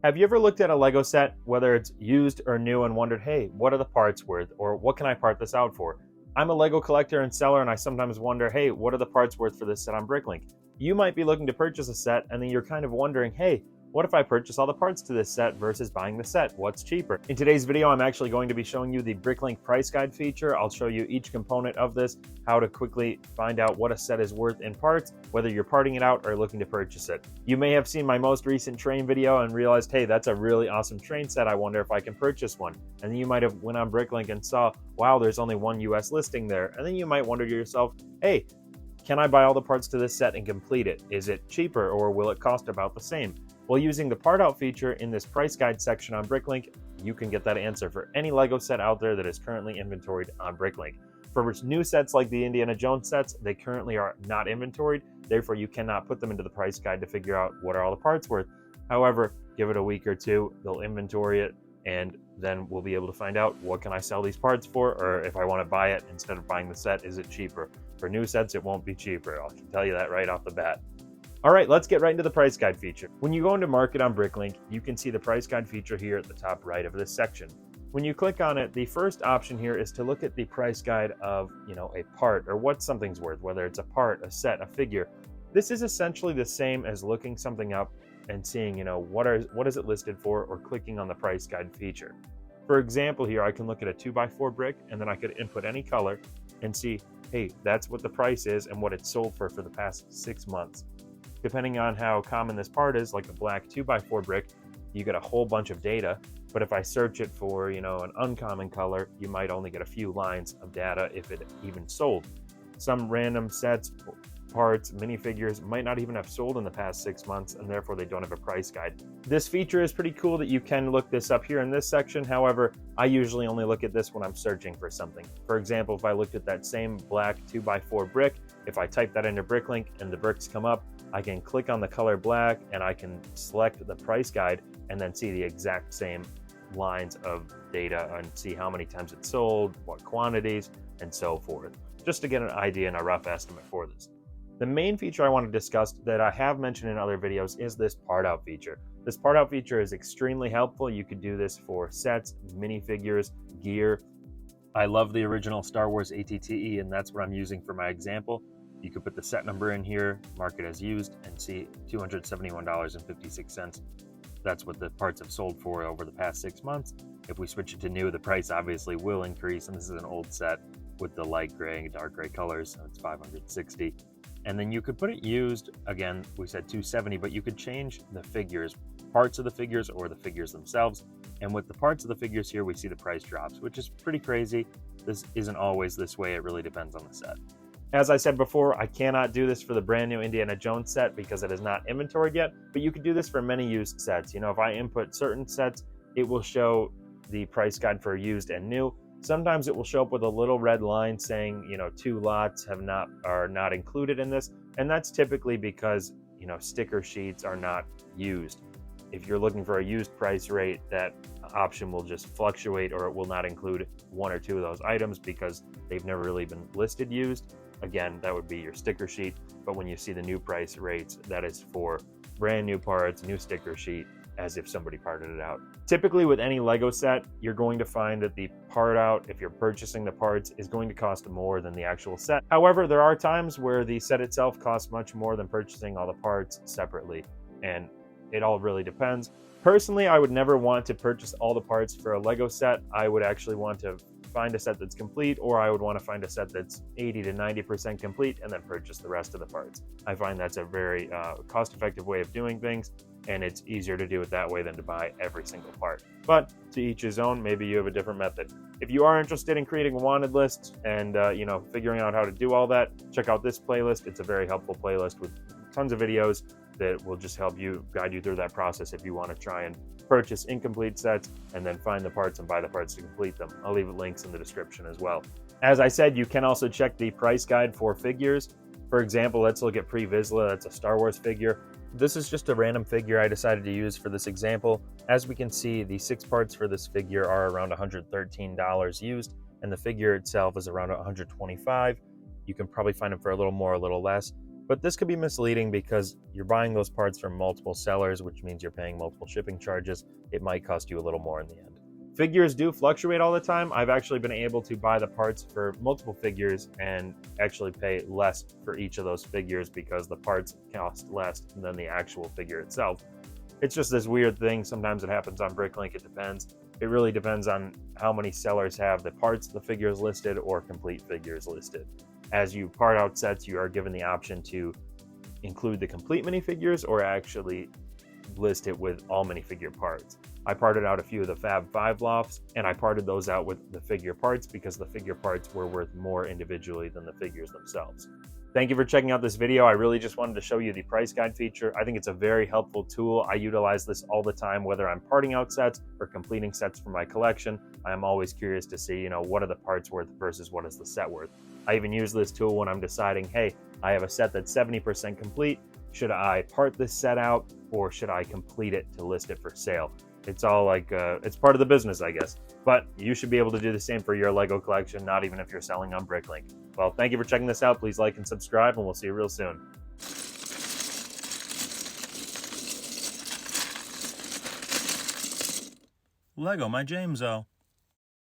Have you ever looked at a Lego set, whether it's used or new, and wondered, hey, what are the parts worth, or what can I part this out for? I'm a Lego collector and seller, and I sometimes wonder, hey, what are the parts worth for this set on Bricklink? You might be looking to purchase a set, and then you're kind of wondering, hey, what if I purchase all the parts to this set versus buying the set? What's cheaper? In today's video, I'm actually going to be showing you the Bricklink Price Guide feature. I'll show you each component of this, how to quickly find out what a set is worth in parts, whether you're parting it out or looking to purchase it. You may have seen my most recent train video and realized, hey, that's a really awesome train set. I wonder if I can purchase one. And then you might have went on Bricklink and saw, wow, there's only one US listing there. And then you might wonder to yourself, hey, can I buy all the parts to this set and complete it? Is it cheaper or will it cost about the same? Well, using the part out feature in this price guide section on Bricklink, you can get that answer for any Lego set out there that is currently inventoried on Bricklink. For new sets like the Indiana Jones sets, they currently are not inventoried, therefore you cannot put them into the price guide to figure out what are all the parts worth. However, give it a week or two, they'll inventory it, and then we'll be able to find out what can I sell these parts for, or if I want to buy it instead of buying the set, is it cheaper? For new sets, it won't be cheaper. I can tell you that right off the bat. All right, let's get right into the price guide feature. When you go into market on Bricklink, you can see the price guide feature here at the top right of this section. When you click on it, the first option here is to look at the price guide of, a part or what something's worth, whether it's a part, a set, a figure. This is essentially the same as looking something up and seeing, what is it listed for, or clicking on the price guide feature. For example, here I can look at a 2x4 brick, and then I could input any color and see, hey, that's what the price is and what it's sold for the past 6 months. Depending on how common this part is, like a black 2x4 brick, you get a whole bunch of data. But if I search it for, an uncommon color, you might only get a few lines of data if it even sold. Some random sets, parts, minifigures might not even have sold in the past 6 months, and therefore they don't have a price guide. This feature is pretty cool that you can look this up here in this section. However, I usually only look at this when I'm searching for something. For example, if I looked at that same black 2x4 brick, if I type that into Bricklink and the bricks come up, I can click on the color black and I can select the price guide and then see the exact same lines of data and see how many times it's sold, what quantities, and so forth, just to get an idea and a rough estimate for this. The main feature I want to discuss that I have mentioned in other videos is this part out feature. This part out feature is extremely helpful. You could do this for sets, minifigures, gear. I love the original Star Wars ATTE, and that's what I'm using for my example. You could put the set number in here, mark it as used, and see $271.56. That's what the parts have sold for over the past 6 months. If we switch it to new, the price obviously will increase, and this is an old set with the light gray and dark gray colors, so it's $560. And then you could put it used, again, we said $270, but you could change the figures, parts of the figures or the figures themselves. And with the parts of the figures here, we see the price drops, which is pretty crazy. This isn't always this way. It really depends on the set. As I said before, I cannot do this for the brand new Indiana Jones set because it is not inventoried yet, but you could do this for many used sets. If I input certain sets, it will show the price guide for used and new. Sometimes it will show up with a little red line saying, 2 lots are not included in this, and that's typically because, sticker sheets are not used. If you're looking for a used price rate, that option will just fluctuate, or it will not include 1 or 2 of those items because they've never really been listed used. Again, that would be your sticker sheet, but when you see the new price rates, that is for brand new parts, new sticker sheet, as if somebody parted it out. Typically with any Lego set, you're going to find that the part out, if you're purchasing the parts, is going to cost more than the actual set. However, there are times where the set itself costs much more than purchasing all the parts separately, and it all really depends. Personally, I would never want to purchase all the parts for a Lego set. I would actually want to find a set that's complete, or I would want to find a set that's 80 to 90% complete and then purchase the rest of the parts. I find that's a very cost-effective way of doing things, and it's easier to do it that way than to buy every single part. But to each his own, maybe you have a different method. If you are interested in creating a wanted list and figuring out how to do all that, check out this playlist. It's a very helpful playlist with tons of videos that will just help you, guide you through that process if you want to try and purchase incomplete sets and then find the parts and buy the parts to complete them. I'll leave links in the description as well. As I said, you can also check the price guide for figures. For example, let's look at Pre Vizsla. That's a Star Wars figure. This is just a random figure I decided to use for this example. As we can see, the 6 parts for this figure are around $113 used, and the figure itself is around $125. You can probably find them for a little more, a little less. But this could be misleading because you're buying those parts from multiple sellers, which means you're paying multiple shipping charges. It might cost you a little more in the end. Figures do fluctuate all the time. I've actually been able to buy the parts for multiple figures and actually pay less for each of those figures because the parts cost less than the actual figure itself. It's just this weird thing. Sometimes it happens on Bricklink. It depends. It really depends on how many sellers have the parts, the figures listed, or complete figures listed. As you part out sets, you are given the option to include the complete minifigures or actually list it with all minifigure parts. I parted out a few of the Fab 5 lofts, and I parted those out with the figure parts because the figure parts were worth more individually than the figures themselves. Thank you for checking out this video. I really just wanted to show you the price guide feature. I think it's a very helpful tool. I utilize this all the time, whether I'm parting out sets or completing sets for my collection. I am always curious to see, what are the parts worth versus what is the set worth. I even use this tool when I'm deciding, hey, I have a set that's 70% complete. Should I part this set out or should I complete it to list it for sale? It's all like, it's part of the business, I guess. But you should be able to do the same for your Lego collection, not even if you're selling on Bricklink. Well, thank you for checking this out. Please like and subscribe, and we'll see you real soon. Lego, my Jameso.